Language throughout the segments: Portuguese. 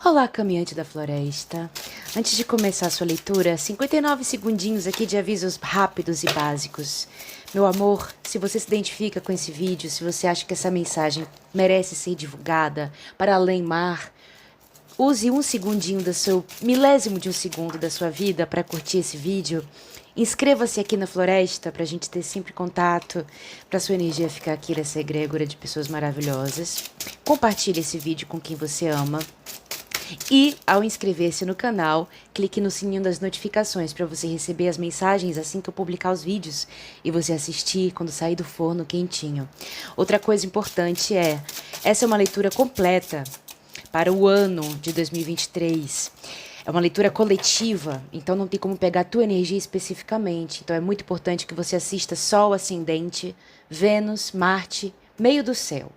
Olá, caminhante da floresta. Antes de começar a sua leitura, 59 segundinhos aqui de avisos rápidos e básicos. Meu amor, se você se identifica com esse vídeo, se você acha que essa mensagem merece ser divulgada para além mar, use um segundinho do seu milésimo de um segundo da sua vida para curtir esse vídeo. Inscreva-se aqui na floresta para a gente ter sempre contato, para sua energia ficar aqui nessa egrégora de pessoas maravilhosas. Compartilhe esse vídeo com quem você ama. E, ao inscrever-se no canal, clique no sininho das notificações para você receber as mensagens assim que eu publicar os vídeos e você assistir quando sair do forno quentinho. Outra coisa importante essa é uma leitura completa para o ano de 2023. É uma leitura coletiva, então não tem como pegar a tua energia especificamente. Então é muito importante que você assista Sol ascendente, Vênus, Marte, meio do céu.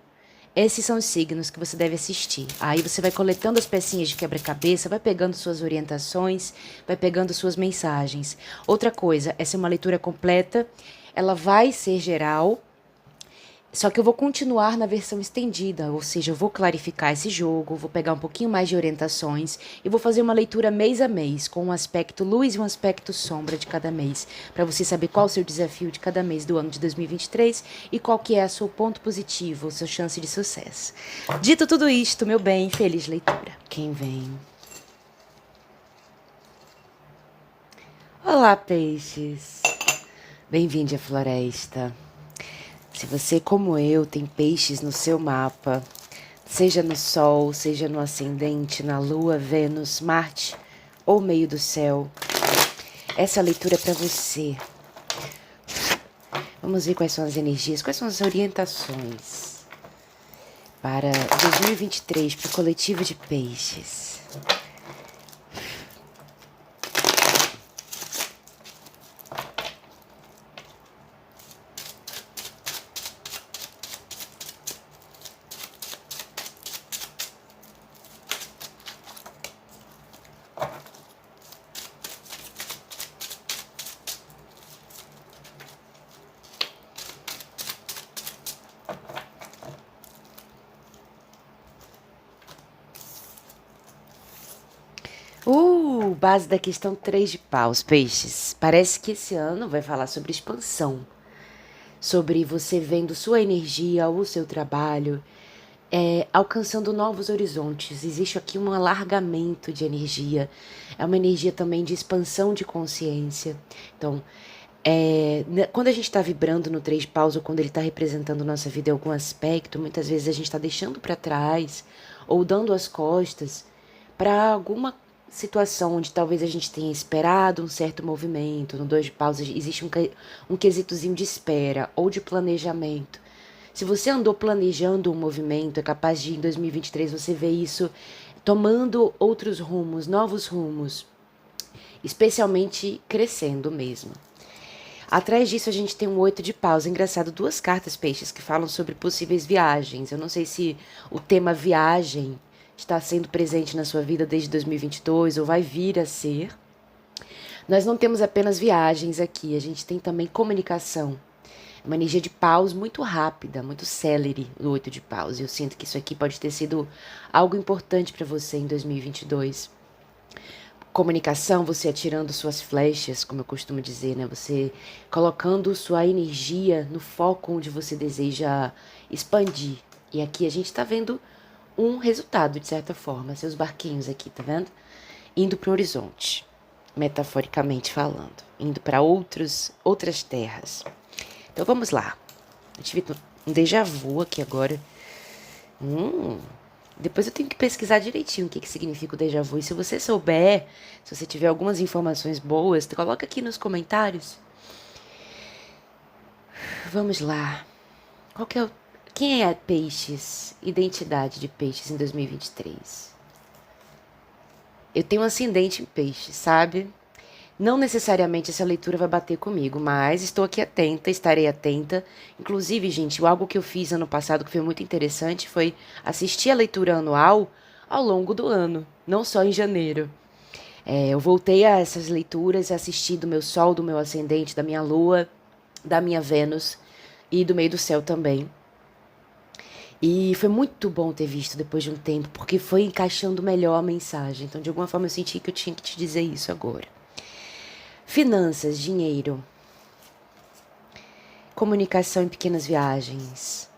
Esses são os signos que você deve assistir. Aí você vai coletando as pecinhas de quebra-cabeça, vai pegando suas orientações, vai pegando suas mensagens. Outra coisa, essa é uma leitura completa, ela vai ser geral, só que eu vou continuar na versão estendida, ou seja, eu vou clarificar esse jogo, vou pegar um pouquinho mais de orientações e vou fazer uma leitura mês a mês, com um aspecto luz e um aspecto sombra de cada mês, para você saber qual o seu desafio de cada mês do ano de 2023 e qual que é o seu ponto positivo, a sua chance de sucesso. Dito tudo isto, meu bem, feliz leitura. Quem vem? Olá, peixes. Bem-vindo à floresta. Se você, como eu, tem peixes no seu mapa, seja no Sol, seja no ascendente, na Lua, Vênus, Marte ou meio do céu, essa leitura é para você. Vamos ver quais são as energias, quais são as orientações para 2023, para o coletivo de peixes. Base da questão 3 de paus, peixes. Parece que esse ano vai falar sobre expansão. Sobre você vendo sua energia, o seu trabalho, alcançando novos horizontes. Existe aqui um alargamento de energia. É uma energia também de expansão de consciência. Então, quando a gente está vibrando no 3 de paus ou quando ele está representando nossa vida em algum aspecto, muitas vezes a gente está deixando para trás ou dando as costas para alguma situação onde talvez a gente tenha esperado um certo movimento. No 2 de paus existe um quesitozinho de espera ou de planejamento. Se você andou planejando um movimento, é capaz de em 2023 você ver isso tomando outros rumos, novos rumos, especialmente crescendo mesmo. Atrás disso a gente tem um 8 de paus. Engraçado, 2 cartas, peixes, que falam sobre possíveis viagens. Eu não sei se o tema viagem está sendo presente na sua vida desde 2022 ou vai vir a ser. Nós não temos apenas viagens aqui, a gente tem também comunicação. Uma energia de paus muito rápida, muito célere, o 8 de paus. Eu sinto que isso aqui pode ter sido algo importante para você em 2022. Comunicação, você atirando suas flechas, como eu costumo dizer, né? Você colocando sua energia no foco onde você deseja expandir. E aqui a gente tá vendo um resultado, de certa forma. Seus barquinhos aqui, tá vendo? Indo para o horizonte, metaforicamente falando. Indo para outras terras. Então vamos lá. Eu tive um déjà vu aqui agora. Depois eu tenho que pesquisar direitinho o que significa o déjà vu. E se você souber, se você tiver algumas informações boas, coloca aqui nos comentários. Vamos lá. Quem é peixes? Identidade de peixes em 2023. Eu tenho um ascendente em peixes, sabe? Não necessariamente essa leitura vai bater comigo, mas estou aqui atenta, estarei atenta. Inclusive, gente, algo que eu fiz ano passado que foi muito interessante foi assistir a leitura anual ao longo do ano, não só em janeiro. Eu voltei a essas leituras, assisti do meu Sol, do meu Ascendente, da minha Lua, da minha Vênus e do meio do céu também. E foi muito bom ter visto depois de um tempo, porque foi encaixando melhor a mensagem. Então, de alguma forma, eu senti que eu tinha que te dizer isso agora. Finanças, dinheiro, comunicação em pequenas viagens,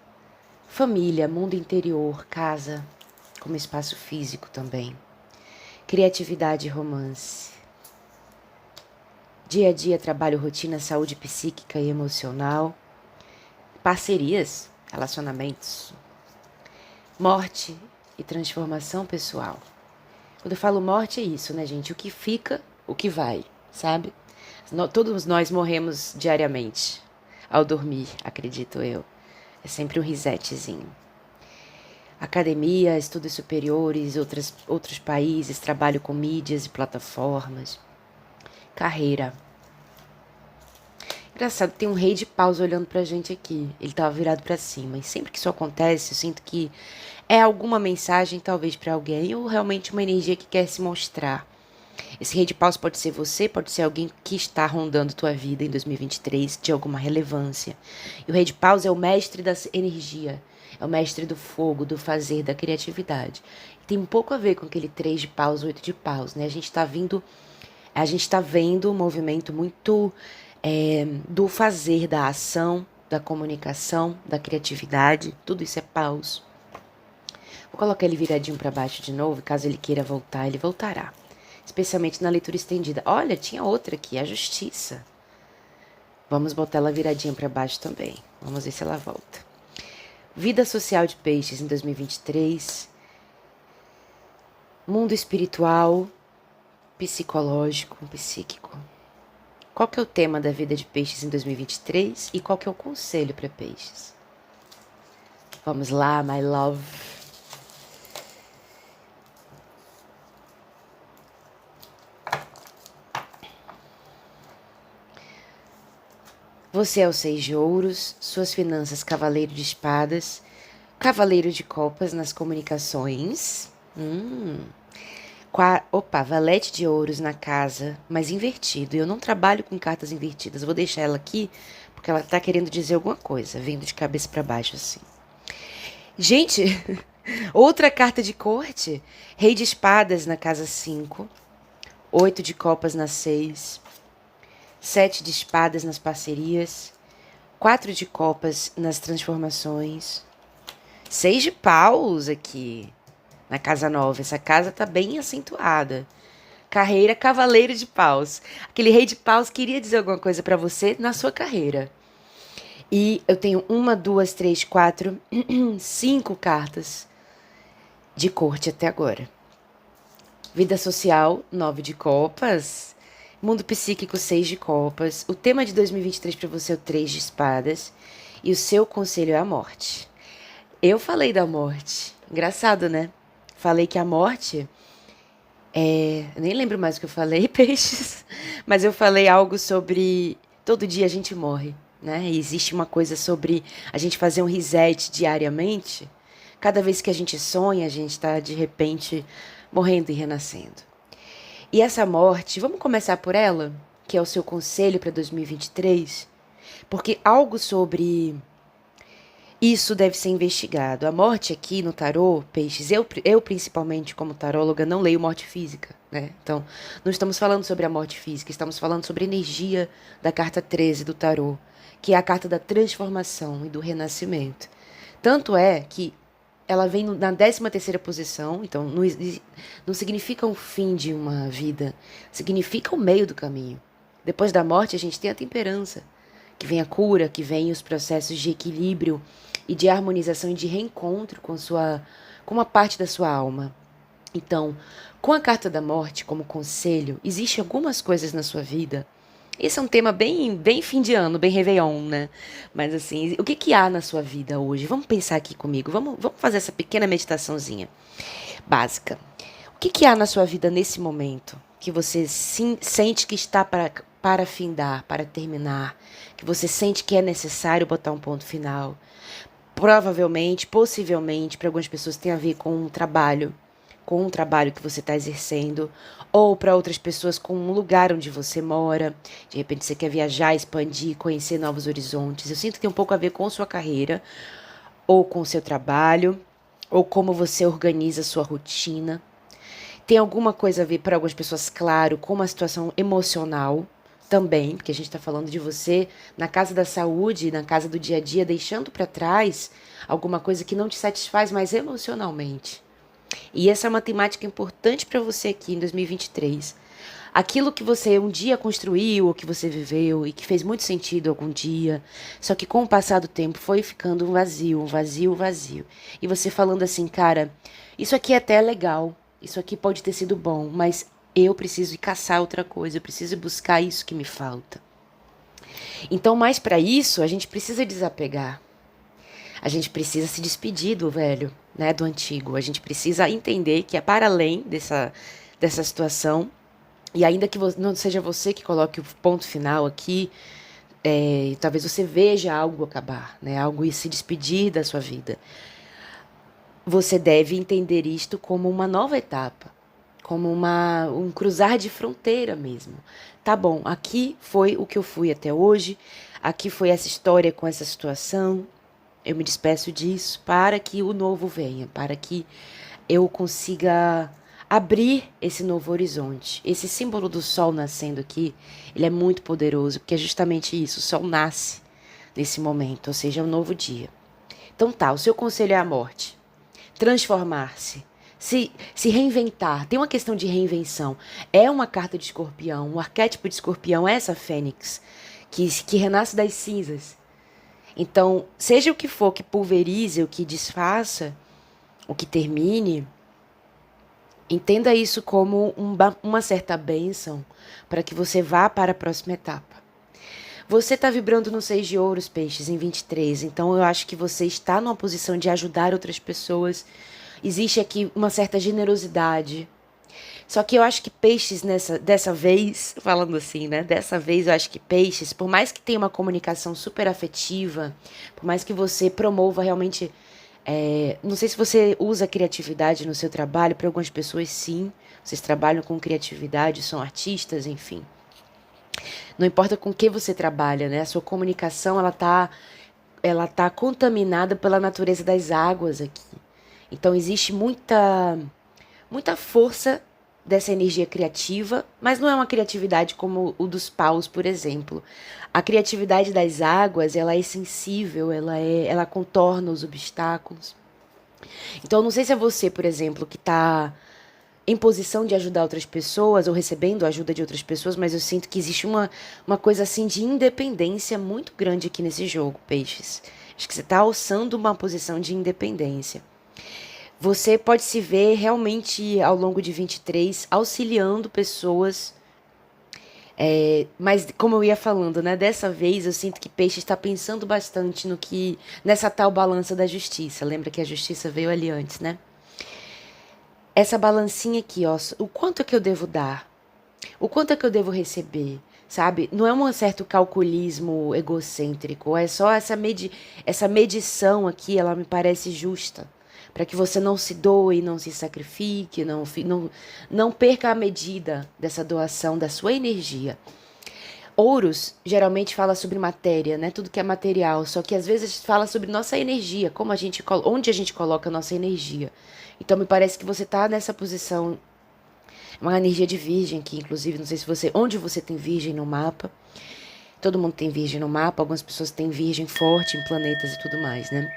família, mundo interior, casa, como espaço físico também. Criatividade e romance. Dia a dia, trabalho, rotina, saúde psíquica e emocional. Parcerias, relacionamentos. Morte e transformação pessoal. Quando eu falo morte é isso, né, gente? O que fica, o que vai, sabe? Todos nós morremos diariamente ao dormir, acredito eu. É sempre um resetzinho. Academia, estudos superiores, outros países, trabalho com mídias e plataformas. Carreira. Engraçado, tem um rei de paus olhando pra gente aqui. Ele tava virado pra cima. E sempre que isso acontece, eu sinto que é alguma mensagem, talvez pra alguém, ou realmente uma energia que quer se mostrar. Esse rei de paus pode ser você, pode ser alguém que está rondando tua vida em 2023, de alguma relevância. E o rei de paus é o mestre da energia, é o mestre do fogo, do fazer, da criatividade. E tem um pouco a ver com aquele 3 de paus, 8 de paus, né? A gente tá vendo um movimento muito do fazer, da ação, da comunicação, da criatividade. Tudo isso é paus. Vou colocar ele viradinho para baixo de novo, caso ele queira voltar, ele voltará. Especialmente na leitura estendida. Olha, tinha outra aqui, a justiça. Vamos botar ela viradinha para baixo também. Vamos ver se ela volta. Vida social de peixes em 2023. Mundo espiritual, psicológico, psíquico. Qual que é o tema da vida de peixes em 2023 e qual que é o conselho para peixes? Vamos lá, my love. Você é o 6 de ouros, suas finanças cavaleiro de espadas, cavaleiro de copas nas comunicações. Valete de ouros na casa, mas invertido. Eu não trabalho com cartas invertidas, vou deixar ela aqui porque ela tá querendo dizer alguma coisa, vindo de cabeça para baixo assim. Gente, outra carta de corte, rei de espadas na casa 5, 8 de copas na 6, 7 de espadas nas parcerias, 4 de copas nas transformações, 6 de paus aqui na casa 9. Essa casa tá bem acentuada. Carreira, cavaleiro de paus. Aquele rei de paus queria dizer alguma coisa pra você na sua carreira. E eu tenho 1, 2, 3, 4, 5 cartas de corte até agora. Vida social, 9 de copas. Mundo psíquico, 6 de copas. O tema de 2023 para você é o 3 de espadas. E o seu conselho é a morte. Eu falei da morte. Engraçado, né? Falei que a morte eu nem lembro mais o que eu falei, peixes. Mas eu falei algo sobre todo dia a gente morre, né? E existe uma coisa sobre a gente fazer um reset diariamente. Cada vez que a gente sonha, a gente está, de repente, morrendo e renascendo. E essa morte, vamos começar por ela, que é o seu conselho para 2023, porque algo sobre isso deve ser investigado. A morte aqui no tarô, peixes, eu principalmente como taróloga não leio morte física, né? Então, não estamos falando sobre a morte física, estamos falando sobre a energia da carta 13 do tarô, que é a carta da transformação e do renascimento. Tanto é que ela vem na 13ª posição, então não significa o fim de uma vida, significa o meio do caminho. Depois da morte a gente tem a temperança, que vem a cura, que vem os processos de equilíbrio e de harmonização e de reencontro com uma parte da sua alma. Então, com a carta da morte como conselho, existem algumas coisas na sua vida. Esse é um tema bem fim de ano, bem Réveillon, né? Mas assim, o que que há na sua vida hoje? Vamos pensar aqui comigo, vamos fazer essa pequena meditaçãozinha básica. O que que há na sua vida nesse momento que você sente que está para findar, para terminar, que você sente que é necessário botar um ponto final? Provavelmente, possivelmente, para algumas pessoas tem a ver com um trabalho que você está exercendo, ou para outras pessoas com um lugar onde você mora. De repente você quer viajar, expandir, conhecer novos horizontes. Eu sinto que tem um pouco a ver com sua carreira, ou com o seu trabalho, ou como você organiza a sua rotina. Tem alguma coisa a ver para algumas pessoas, claro, com uma situação emocional também, porque a gente está falando de você na casa da saúde, na casa do dia a dia, deixando para trás alguma coisa que não te satisfaz mais emocionalmente. E essa é uma temática importante para você aqui em 2023. Aquilo que você um dia construiu, ou que você viveu, e que fez muito sentido algum dia, só que com o passar do tempo foi ficando um vazio, um vazio, um vazio. E você falando assim, cara, isso aqui é até legal, isso aqui pode ter sido bom, mas eu preciso ir caçar outra coisa, eu preciso buscar isso que me falta. Então, mais para isso, a gente precisa desapegar. A gente precisa se despedir do velho, né, do antigo. A gente precisa entender que é para além dessa situação. E ainda que não seja você que coloque o ponto final aqui, talvez você veja algo acabar, né? Algo se despedir da sua vida. Você deve entender isto como uma nova etapa, como um cruzar de fronteira mesmo. Tá bom, aqui foi o que eu fui até hoje, aqui foi essa história com essa situação. Eu me despeço disso para que o novo venha, para que eu consiga abrir esse novo horizonte. Esse símbolo do sol nascendo aqui, ele é muito poderoso, porque é justamente isso, o sol nasce nesse momento, ou seja, é um novo dia. Então tá, o seu conselho é a morte. Transformar-se. Se reinventar. Tem uma questão de reinvenção. É uma carta de escorpião. O arquétipo de escorpião é essa fênix, que renasce das cinzas. Então, seja o que for que pulverize, o que desfaça, o que termine, entenda isso como uma certa bênção para que você vá para a próxima etapa. Você está vibrando no 6 de ouros, peixes, em 23. Então eu acho que você está numa posição de ajudar outras pessoas. Existe aqui uma certa generosidade. Só que eu acho que peixes dessa vez, falando assim, né? Dessa vez eu acho que peixes, por mais que tenha uma comunicação super afetiva, por mais que você promova realmente. Não sei se você usa criatividade no seu trabalho, para algumas pessoas sim. Vocês trabalham com criatividade, são artistas, enfim. Não importa com que você trabalha, né? A sua comunicação, ela tá contaminada pela natureza das águas aqui. Então existe muita força dessa energia criativa, mas não é uma criatividade como o dos paus, por exemplo. A criatividade das águas, ela é sensível, ela contorna os obstáculos. Então, não sei se é você, por exemplo, que está em posição de ajudar outras pessoas ou recebendo a ajuda de outras pessoas, mas eu sinto que existe uma coisa assim de independência muito grande aqui nesse jogo, peixes. Acho que você está alçando uma posição de independência. Você pode se ver realmente ao longo de 23 auxiliando pessoas. Mas como eu ia falando, né? Dessa vez eu sinto que Peixe está pensando bastante nessa tal balança da justiça. Lembra que a justiça veio ali antes, né? Essa balancinha aqui, ó, o quanto é que eu devo dar? O quanto é que eu devo receber? Sabe? Não é um certo calculismo egocêntrico, é só essa medição aqui, ela me parece justa. Para que você não se doe, não se sacrifique, não perca a medida dessa doação da sua energia. Ouros geralmente fala sobre matéria, né? Tudo que é material, só que às vezes fala sobre nossa energia, onde a gente coloca a nossa energia. Então me parece que você tá nessa posição, uma energia de virgem aqui, inclusive, não sei se onde você tem virgem no mapa. Todo mundo tem virgem no mapa, algumas pessoas têm virgem forte em planetas e tudo mais, né?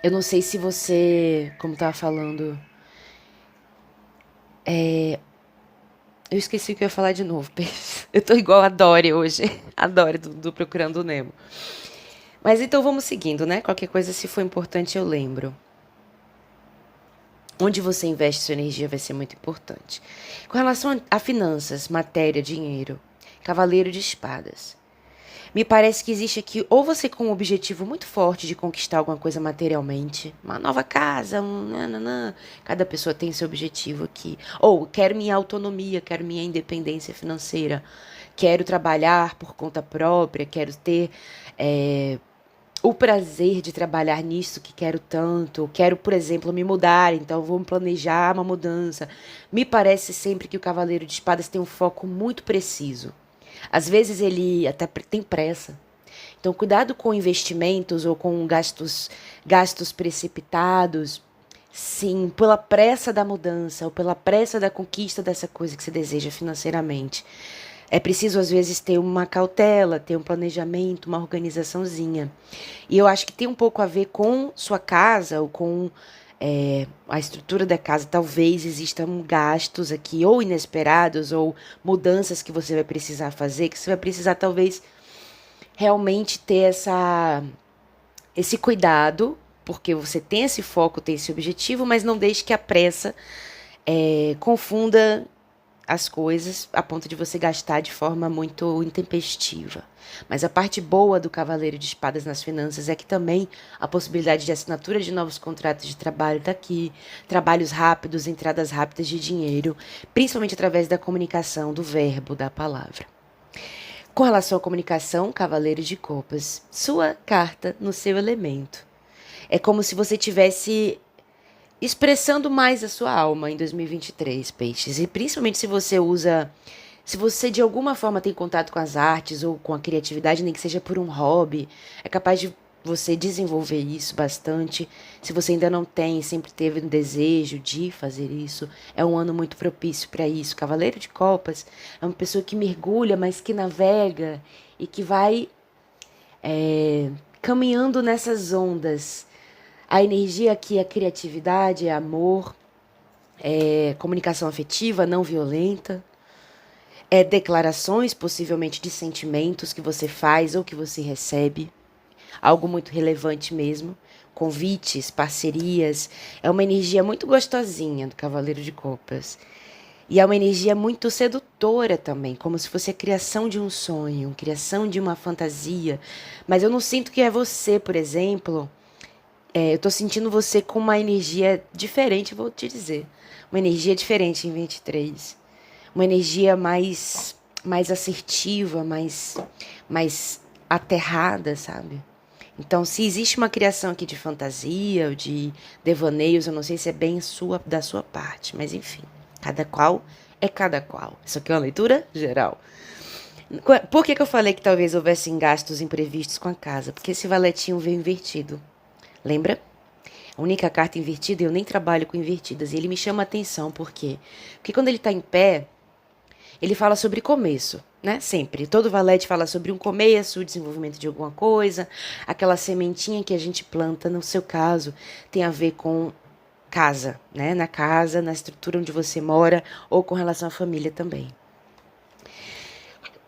Eu não sei se você, como tava falando, eu esqueci o que eu ia falar de novo. Eu tô igual a Dory hoje. A Dory do Procurando o Nemo. Mas então vamos seguindo, né? Qualquer coisa, se for importante, eu lembro. Onde você investe sua energia vai ser muito importante. Com relação a finanças, matéria, dinheiro, Cavaleiro de Espadas. Me parece que existe aqui, ou você com um objetivo muito forte de conquistar alguma coisa materialmente, uma nova casa, nananã. Cada pessoa tem seu objetivo aqui. Ou quero minha autonomia, quero minha independência financeira, quero trabalhar por conta própria, quero ter o prazer de trabalhar nisso que quero tanto. Quero, por exemplo, me mudar, então vou planejar uma mudança. Me parece sempre que o Cavaleiro de Espadas tem um foco muito preciso. Às vezes ele até tem pressa. Então, cuidado com investimentos ou com gastos precipitados, sim, pela pressa da mudança ou pela pressa da conquista dessa coisa que você deseja financeiramente. É preciso, às vezes, ter uma cautela, ter um planejamento, uma organizaçãozinha. E eu acho que tem um pouco a ver com sua casa ou com a estrutura da casa. Talvez existam gastos aqui, ou inesperados, ou mudanças que você vai precisar fazer, que você vai precisar, talvez, realmente ter esse cuidado, porque você tem esse foco, tem esse objetivo, mas não deixe que a pressa confunda as coisas a ponto de você gastar de forma muito intempestiva. Mas a parte boa do Cavaleiro de Espadas nas finanças é que também a possibilidade de assinatura de novos contratos de trabalho está aqui, trabalhos rápidos, entradas rápidas de dinheiro, principalmente através da comunicação, do verbo, da palavra. Com relação à comunicação, Cavaleiro de Copas, sua carta no seu elemento. É como se você tivesse expressando mais a sua alma em 2023, peixes. E principalmente se você de alguma forma tem contato com as artes ou com a criatividade, nem que seja por um hobby, é capaz de você desenvolver isso bastante. Se você ainda não tem, sempre teve um desejo de fazer isso, é um ano muito propício para isso. Cavaleiro de Copas é uma pessoa que mergulha, mas que navega e que vai caminhando nessas ondas. A energia aqui é criatividade, é amor, é comunicação afetiva, não violenta, é declarações, possivelmente de sentimentos que você faz ou que você recebe, algo muito relevante mesmo, convites, parcerias, é uma energia muito gostosinha do Cavaleiro de Copas. E é uma energia muito sedutora também, como se fosse a criação de um sonho, a criação de uma fantasia. Mas eu não sinto que é você, por exemplo. Eu tô sentindo você com uma energia diferente, vou te dizer. Uma energia diferente em 23. Uma energia mais assertiva, mais aterrada, sabe? Então, se existe uma criação aqui de fantasia, ou de devaneios, eu não sei se é bem da sua parte, mas enfim. Cada qual é cada qual. Isso aqui é uma leitura geral. Por que eu falei que talvez houvessem gastos imprevistos com a casa? Porque esse valetinho veio invertido. Lembra? A única carta invertida, eu nem trabalho com invertidas. E ele me chama a atenção, por quê? Porque quando ele está em pé, ele fala sobre começo, né? Sempre. Todo valete fala sobre um começo, o desenvolvimento de alguma coisa. Aquela sementinha que a gente planta, no seu caso, tem a ver com casa, né? Na casa, na estrutura onde você mora, ou com relação à família também.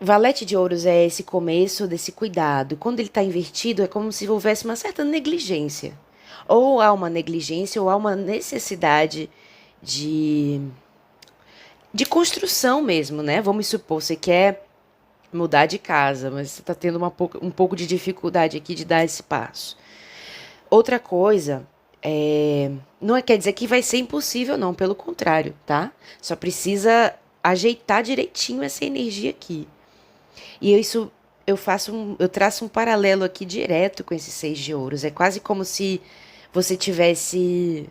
Valete de ouros é esse começo desse cuidado. Quando ele está invertido, é como se houvesse uma certa negligência. Ou há uma negligência, ou há uma necessidade de construção mesmo, né? Vamos supor, você quer mudar de casa, mas você está tendo um pouco de dificuldade aqui de dar esse passo. Outra coisa, não quer dizer que vai ser impossível, não. Pelo contrário, tá? Só precisa ajeitar direitinho essa energia aqui. E eu traço um paralelo aqui direto com esses 6 de ouros. É quase como se você tivesse...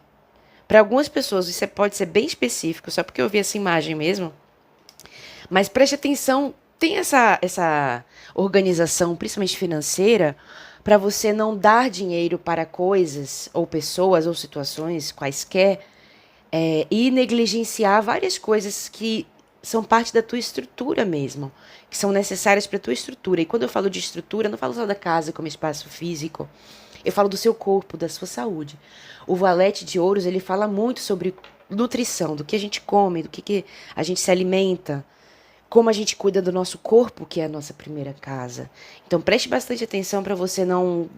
Para algumas pessoas isso pode ser bem específico, só porque eu vi essa imagem mesmo. Mas preste atenção, tem essa organização, principalmente financeira, para você não dar dinheiro para coisas, ou pessoas, ou situações quaisquer, e negligenciar várias coisas que são parte da tua estrutura mesmo, que são necessárias para a tua estrutura. E quando eu falo de estrutura, eu não falo só da casa como espaço físico, eu falo do seu corpo, da sua saúde. O valete de ouros, ele fala muito sobre nutrição, do que a gente come, do que a gente se alimenta, como a gente cuida do nosso corpo, que é a nossa primeira casa. Então preste bastante atenção para você não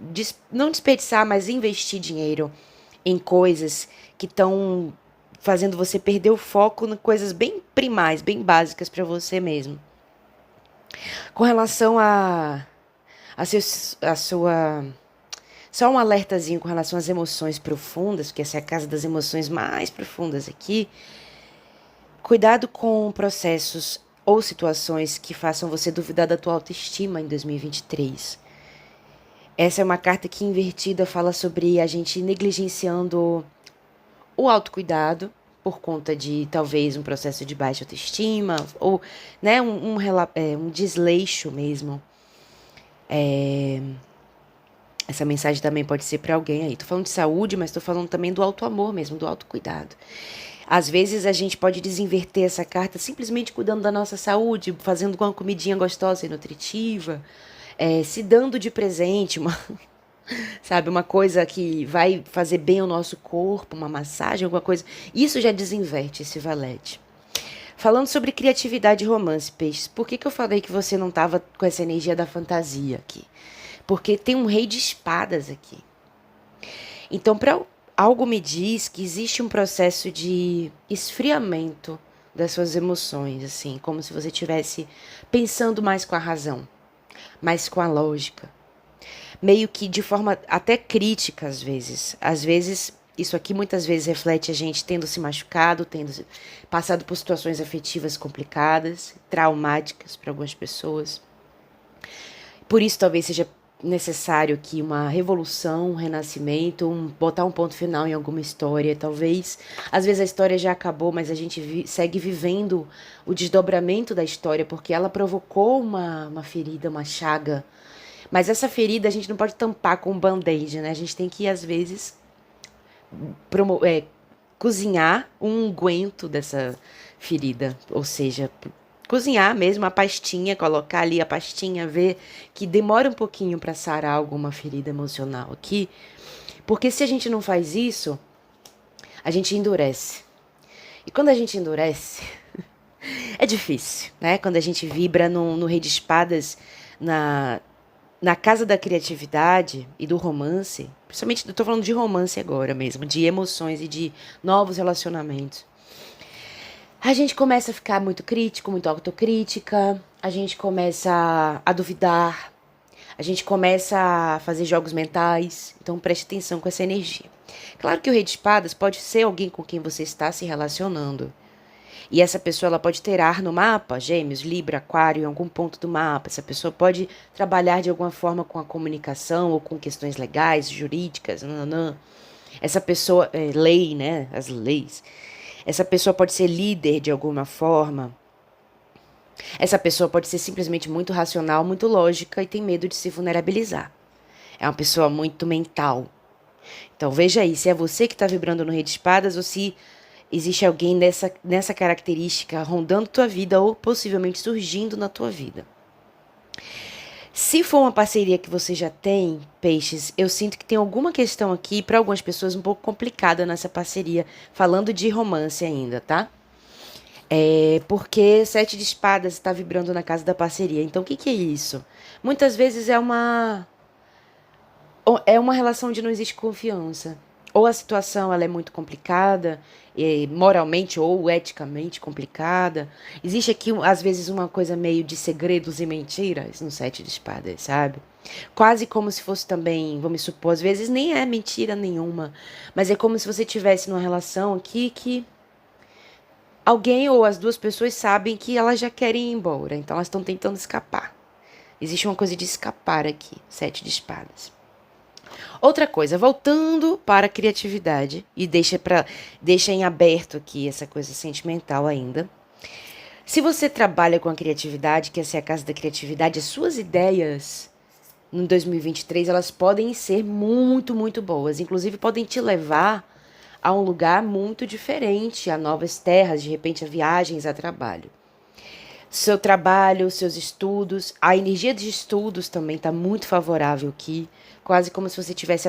desperdiçar, mas investir dinheiro em coisas que estão fazendo você perder o foco em coisas bem primais, bem básicas para você mesmo. Com relação a sua... Só um alertazinho com relação às emoções profundas, porque essa é a casa das emoções mais profundas aqui. Cuidado com processos ou situações que façam você duvidar da tua autoestima em 2023. Essa é uma carta que, invertida, fala sobre a gente negligenciando o autocuidado por conta de, talvez, um processo de baixa autoestima ou, né, um desleixo mesmo. Essa mensagem também pode ser para alguém aí. Tô falando de saúde, mas tô falando também do auto-amor mesmo, do autocuidado. Às vezes a gente pode desinverter essa carta simplesmente cuidando da nossa saúde, fazendo uma comidinha gostosa e nutritiva, se dando de presente, sabe, uma coisa que vai fazer bem ao nosso corpo, uma massagem, alguma coisa. Isso já desinverte esse valete. Falando sobre criatividade e romance, peixes, por que eu falei que você não estava com essa energia da fantasia aqui? Porque tem um rei de espadas aqui. Então, algo me diz que existe um processo de esfriamento das suas emoções, assim, como se você estivesse pensando mais com a razão, mais com a lógica, meio que de forma até crítica às vezes. Às vezes, isso aqui muitas vezes reflete a gente tendo se machucado, tendo passado por situações afetivas complicadas, traumáticas para algumas pessoas. Por isso talvez seja necessário aqui uma revolução, um renascimento, botar um ponto final em alguma história, talvez. Às vezes a história já acabou, mas a gente segue vivendo o desdobramento da história, porque ela provocou uma ferida, uma chaga. Mas essa ferida a gente não pode tampar com um band-aid, né? A gente tem que, às vezes, cozinhar um unguento dessa ferida, ou seja, cozinhar mesmo a pastinha, colocar ali a pastinha, ver que demora um pouquinho para sarar alguma ferida emocional aqui, porque se a gente não faz isso, a gente endurece. E quando a gente endurece, é difícil, né? Quando a gente vibra no Rei de Espadas, na casa da criatividade e do romance, principalmente eu tô falando de romance agora mesmo, de emoções e de novos relacionamentos. A gente começa a ficar muito crítico, muito autocrítica, a gente começa a duvidar, a gente começa a fazer jogos mentais, então preste atenção com essa energia. Claro que o Rei de Espadas pode ser alguém com quem você está se relacionando. E essa pessoa ela pode ter ar no mapa, Gêmeos, Libra, Aquário, em algum ponto do mapa. Essa pessoa pode trabalhar de alguma forma com a comunicação ou com questões legais, jurídicas, nananã. Essa pessoa, lei, né? As leis. Essa pessoa pode ser líder de alguma forma. Essa pessoa pode ser simplesmente muito racional, muito lógica e tem medo de se vulnerabilizar. É uma pessoa muito mental. Então veja aí, se é você que está vibrando no Rei de Espadas ou se existe alguém nessa característica rondando tua vida ou possivelmente surgindo na tua vida. Se for uma parceria que você já tem, peixes, eu sinto que tem alguma questão aqui, para algumas pessoas, um pouco complicada nessa parceria, falando de romance ainda, tá? Porque 7 de espadas está vibrando na casa da parceria. Então, o que é isso? Muitas vezes é uma relação onde não existe confiança. Ou a situação ela é muito complicada, moralmente ou eticamente complicada. Existe aqui, às vezes, uma coisa meio de segredos e mentiras no 7 de espadas, sabe? Quase como se fosse também, vamos supor, às vezes nem é mentira nenhuma, mas é como se você tivesse numa relação aqui que alguém ou as duas pessoas sabem que elas já querem ir embora, então elas estão tentando escapar. Existe uma coisa de escapar aqui, 7 de espadas. Outra coisa, voltando para a criatividade, e deixa em aberto aqui essa coisa sentimental ainda. Se você trabalha com a criatividade, que essa é a casa da criatividade, as suas ideias no 2023, elas podem ser muito, muito boas. Inclusive, podem te levar a um lugar muito diferente, a novas terras, de repente a viagens, a trabalho. Seu trabalho, seus estudos, a energia de estudos também está muito favorável aqui, quase como se você estivesse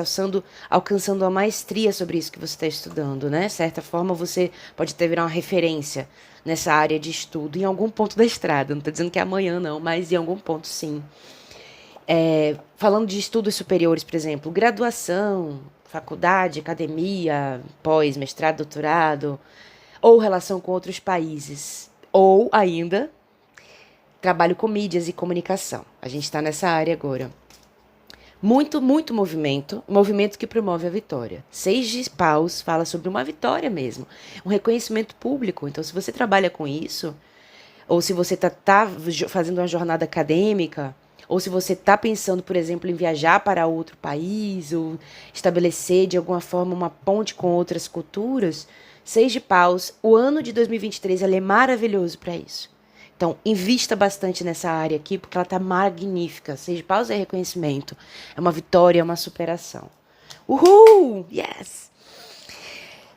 alcançando a maestria sobre isso que você está estudando, né? De certa forma, você pode até virar uma referência nessa área de estudo em algum ponto da estrada. Não estou dizendo que é amanhã, não, mas em algum ponto, sim. Falando de estudos superiores, por exemplo, graduação, faculdade, academia, pós, mestrado, doutorado, ou relação com outros países, ou ainda trabalho com mídias e comunicação. A gente está nessa área agora. Muito, muito movimento que promove a vitória. 6 de paus fala sobre uma vitória mesmo, um reconhecimento público. Então, se você trabalha com isso, ou se você tá fazendo uma jornada acadêmica, ou se você está pensando, por exemplo, em viajar para outro país, ou estabelecer de alguma forma uma ponte com outras culturas, 6 de paus, o ano de 2023 ele é maravilhoso para isso. Então, invista bastante nessa área aqui, porque ela tá magnífica. Seja pausa e reconhecimento. É uma vitória, é uma superação. Uhul! Yes!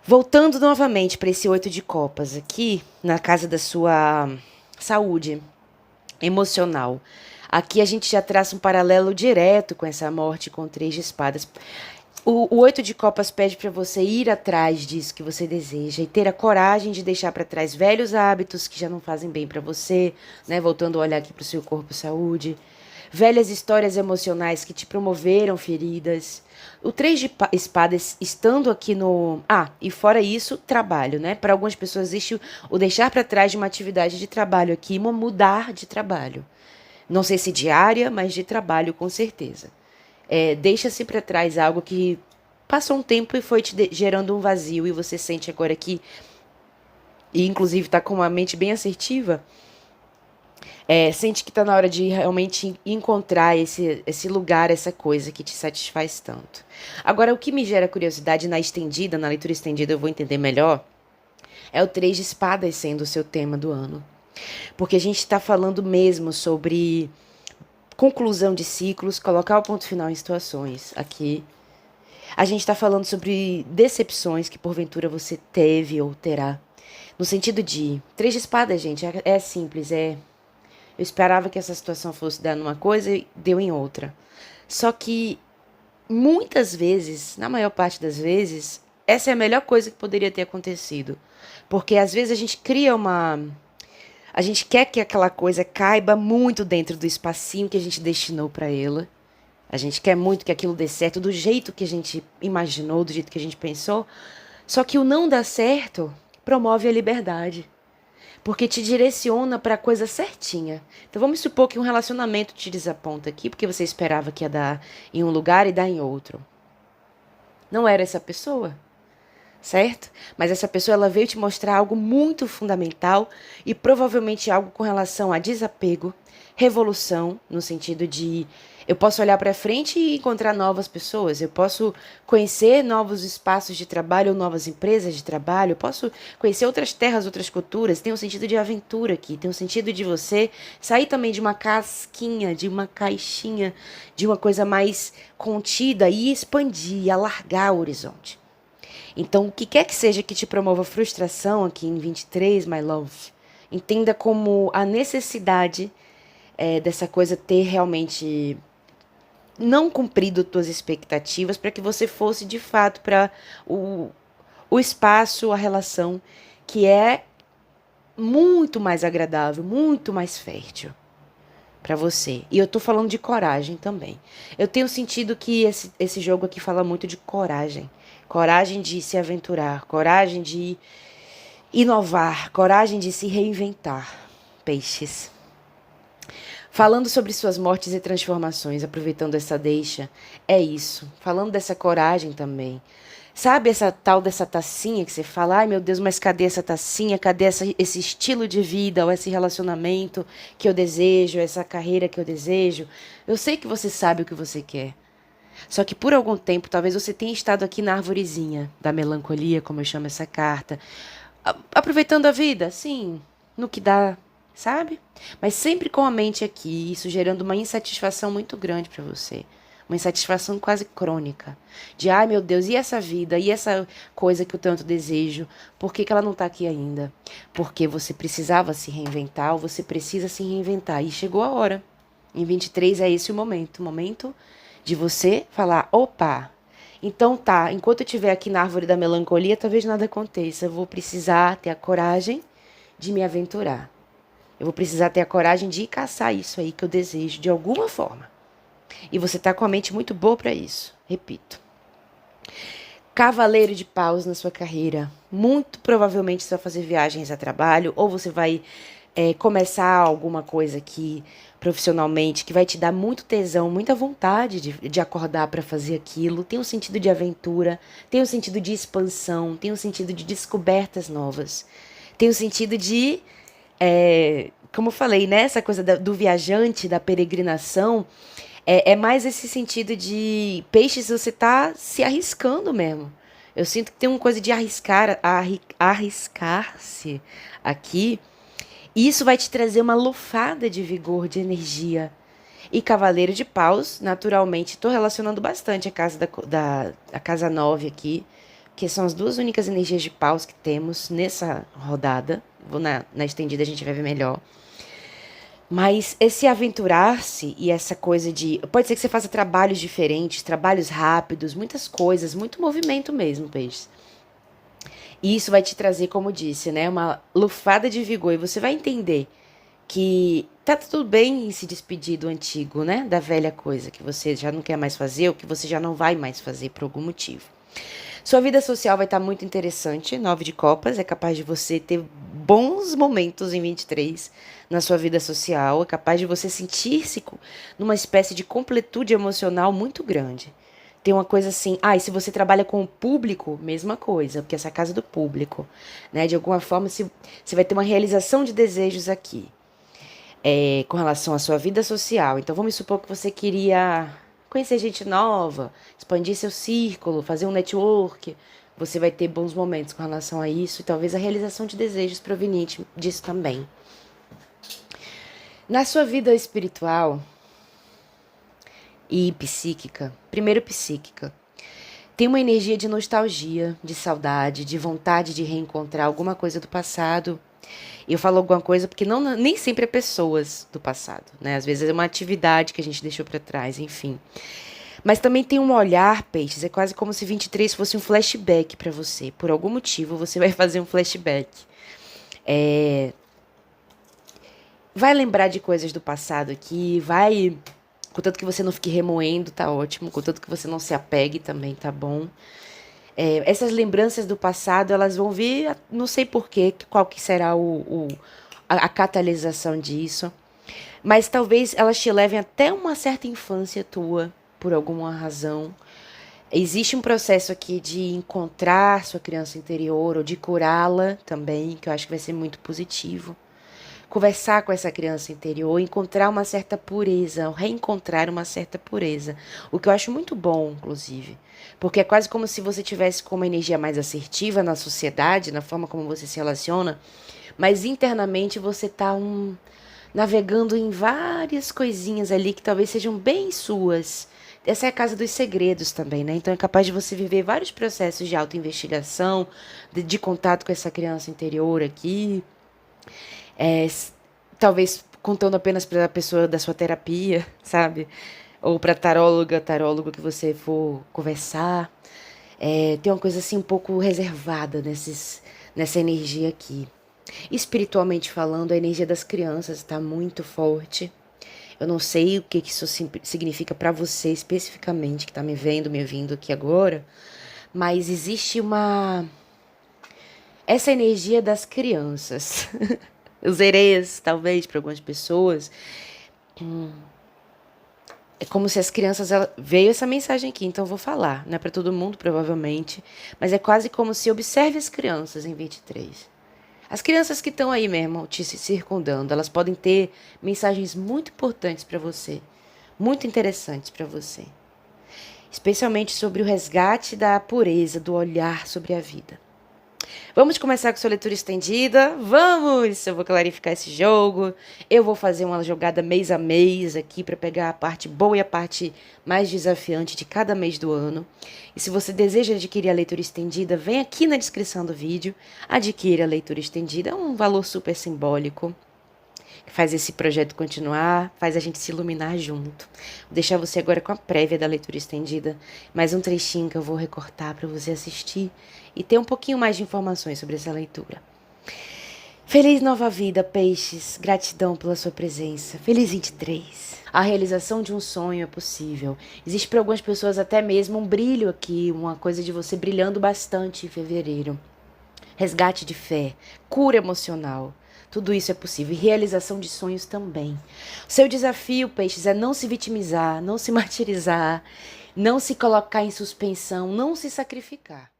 Voltando novamente para esse 8 de copas aqui, na casa da sua saúde emocional. Aqui a gente já traça um paralelo direto com essa morte com o 3 de espadas. O 8 de copas pede para você ir atrás disso que você deseja e ter a coragem de deixar para trás velhos hábitos que já não fazem bem para você, né? Voltando a olhar aqui para o seu corpo e saúde. Velhas histórias emocionais que te promoveram feridas. O 3 de espadas estando aqui no... e fora isso, trabalho, né? Para algumas pessoas existe o deixar para trás de uma atividade de trabalho aqui, mudar de trabalho. Não sei se diária, mas de trabalho com certeza. Deixa-se para trás algo que passou um tempo e foi te gerando um vazio e você sente agora que, e inclusive está com uma mente bem assertiva, sente que está na hora de realmente encontrar esse lugar, essa coisa que te satisfaz tanto. Agora, o que me gera curiosidade na leitura estendida eu vou entender melhor, é o 3 de espadas sendo o seu tema do ano. Porque a gente está falando mesmo sobre conclusão de ciclos, colocar o ponto final em situações aqui. A gente está falando sobre decepções que porventura você teve ou terá. No sentido de... 3 de espadas, gente, é simples, eu esperava que essa situação fosse dar numa coisa e deu em outra. Só que, muitas vezes, na maior parte das vezes, essa é a melhor coisa que poderia ter acontecido. Porque às vezes a gente cria a gente quer que aquela coisa caiba muito dentro do espacinho que a gente destinou para ela. A gente quer muito que aquilo dê certo do jeito que a gente imaginou, do jeito que a gente pensou. Só que o não dar certo promove a liberdade. Porque te direciona para a coisa certinha. Então vamos supor que um relacionamento te desaponta aqui, porque você esperava que ia dar em um lugar e dar em outro. Não era essa pessoa. Certo? Mas essa pessoa ela veio te mostrar algo muito fundamental e provavelmente algo com relação a desapego, revolução, no sentido de eu posso olhar para frente e encontrar novas pessoas, eu posso conhecer novos espaços de trabalho ou novas empresas de trabalho, eu posso conhecer outras terras, outras culturas, tem um sentido de aventura aqui, tem um sentido de você sair também de uma casquinha, de uma caixinha, de uma coisa mais contida e expandir, alargar o horizonte. Então, o que quer que seja que te promova frustração aqui em 23, my love, entenda como a necessidade dessa coisa ter realmente não cumprido tuas expectativas para que você fosse, de fato, para o espaço, a relação que é muito mais agradável, muito mais fértil para você. E eu tô falando de coragem também. Eu tenho sentido que esse jogo aqui fala muito de coragem. Coragem de se aventurar, coragem de inovar, coragem de se reinventar. Peixes. Falando sobre suas mortes e transformações, aproveitando essa deixa, é isso. Falando dessa coragem também. Sabe essa tal dessa tacinha que você fala, ai meu Deus, mas cadê essa tacinha? Cadê esse estilo de vida ou esse relacionamento que eu desejo, essa carreira que eu desejo? Eu sei que você sabe o que você quer. Só que por algum tempo, talvez você tenha estado aqui na arvorezinha da melancolia, como eu chamo essa carta, aproveitando a vida, sim, no que dá, sabe? Mas sempre com a mente aqui, isso gerando uma insatisfação muito grande para você. Uma insatisfação quase crônica. De, ai meu Deus, e essa vida? E essa coisa que eu tanto desejo? Por que ela não tá aqui ainda? Porque você precisava se reinventar, ou você precisa se reinventar. E chegou a hora. Em 23 é esse o momento de você falar, opa, então tá, enquanto eu estiver aqui na árvore da melancolia, talvez nada aconteça. Eu vou precisar ter a coragem de me aventurar. Eu vou precisar ter a coragem de caçar isso aí que eu desejo, de alguma forma. E você tá com a mente muito boa para isso. Repito. Cavaleiro de paus na sua carreira. Muito provavelmente você vai fazer viagens a trabalho, ou você vai começar alguma coisa aqui profissionalmente que vai te dar muito tesão, muita vontade de acordar para fazer aquilo. Tem um sentido de aventura, tem um sentido de expansão, tem um sentido de descobertas novas. Tem um sentido de, como eu falei, né? Essa coisa do viajante, da peregrinação. É mais esse sentido de peixes, você tá se arriscando mesmo. Eu sinto que tem uma coisa de arriscar-se aqui. E isso vai te trazer uma lufada de vigor, de energia. E Cavaleiro de Paus, naturalmente, estou relacionando bastante a casa 9 aqui, que são as duas únicas energias de paus que temos nessa rodada. Vou na estendida, a gente vai ver melhor. Mas esse aventurar-se e essa coisa de... Pode ser que você faça trabalhos diferentes, trabalhos rápidos, muitas coisas, muito movimento mesmo, peixes. E isso vai te trazer, como disse, né, uma lufada de vigor. E você vai entender que tá tudo bem em se despedir do antigo, né? Da velha coisa que você já não quer mais fazer ou que você já não vai mais fazer por algum motivo. Sua vida social vai estar muito interessante, 9 de copas, é capaz de você ter bons momentos em 23 na sua vida social, é capaz de você sentir-se numa espécie de completude emocional muito grande. Tem uma coisa assim, e se você trabalha com o público, mesma coisa, porque essa é a casa do público, né? De alguma forma, você vai ter uma realização de desejos aqui. Com relação à sua vida social. Então, vamos supor que você queria conhecer gente nova, expandir seu círculo, fazer um network. Você vai ter bons momentos com relação a isso e talvez a realização de desejos proveniente disso também. Na sua vida espiritual e psíquica, primeiro psíquica, tem uma energia de nostalgia, de saudade, de vontade de reencontrar alguma coisa do passado. Eu falo alguma coisa porque nem sempre é pessoas do passado, né? Às vezes é uma atividade que a gente deixou para trás, enfim. Mas também tem um olhar, peixes, é quase como se 23 fosse um flashback para você. Por algum motivo você vai fazer um flashback. Vai lembrar de coisas do passado aqui, vai... Contanto que você não fique remoendo, tá ótimo. Contanto que você não se apegue também, tá bom. Essas lembranças do passado, elas vão vir, não sei porquê, qual que será a catalisação disso. Mas talvez elas te levem até uma certa infância tua, por alguma razão. Existe um processo aqui de encontrar sua criança interior, ou de curá-la também, que eu acho que vai ser muito positivo. Conversar com essa criança interior, encontrar uma certa pureza, reencontrar uma certa pureza. O que eu acho muito bom, inclusive. Porque é quase como se você tivesse com uma energia mais assertiva na sociedade, na forma como você se relaciona, mas internamente você está navegando em várias coisinhas ali que talvez sejam bem suas. Essa é a casa dos segredos também, né? Então é capaz de você viver vários processos de autoinvestigação, de contato com essa criança interior aqui. Talvez contando apenas para a pessoa da sua terapia, sabe? Ou para tarólogo que você for conversar. Tem uma coisa assim um pouco reservada nessa energia aqui. Espiritualmente falando, a energia das crianças está muito forte. Eu não sei o que isso significa para você especificamente, que está me vendo, me ouvindo aqui agora, mas existe essa energia das crianças. Os herês, talvez, para algumas pessoas. É como se as crianças... Veio essa mensagem aqui, então eu vou falar. Não é para todo mundo, provavelmente. Mas é quase como se observe as crianças em 23. As crianças que estão aí mesmo, te circundando, elas podem ter mensagens muito importantes para você. Muito interessantes para você. Especialmente sobre o resgate da pureza, do olhar sobre a vida. Vamos começar com sua leitura estendida? Vamos! Eu vou clarificar esse jogo. Eu vou fazer uma jogada mês a mês aqui para pegar a parte boa e a parte mais desafiante de cada mês do ano. E se você deseja adquirir a leitura estendida, vem aqui na descrição do vídeo. Adquira a leitura estendida, é um valor super simbólico. Que faz esse projeto continuar, faz a gente se iluminar junto. Vou deixar você agora com a prévia da leitura estendida, mais um trechinho que eu vou recortar para você assistir e ter um pouquinho mais de informações sobre essa leitura. Feliz nova vida, peixes. Gratidão pela sua presença. Feliz 23. A realização de um sonho é possível. Existe para algumas pessoas até mesmo um brilho aqui, uma coisa de você brilhando bastante em fevereiro. Resgate de fé, cura emocional. Tudo isso é possível. E realização de sonhos também. O seu desafio, peixes, é não se vitimizar, não se martirizar, não se colocar em suspensão, não se sacrificar.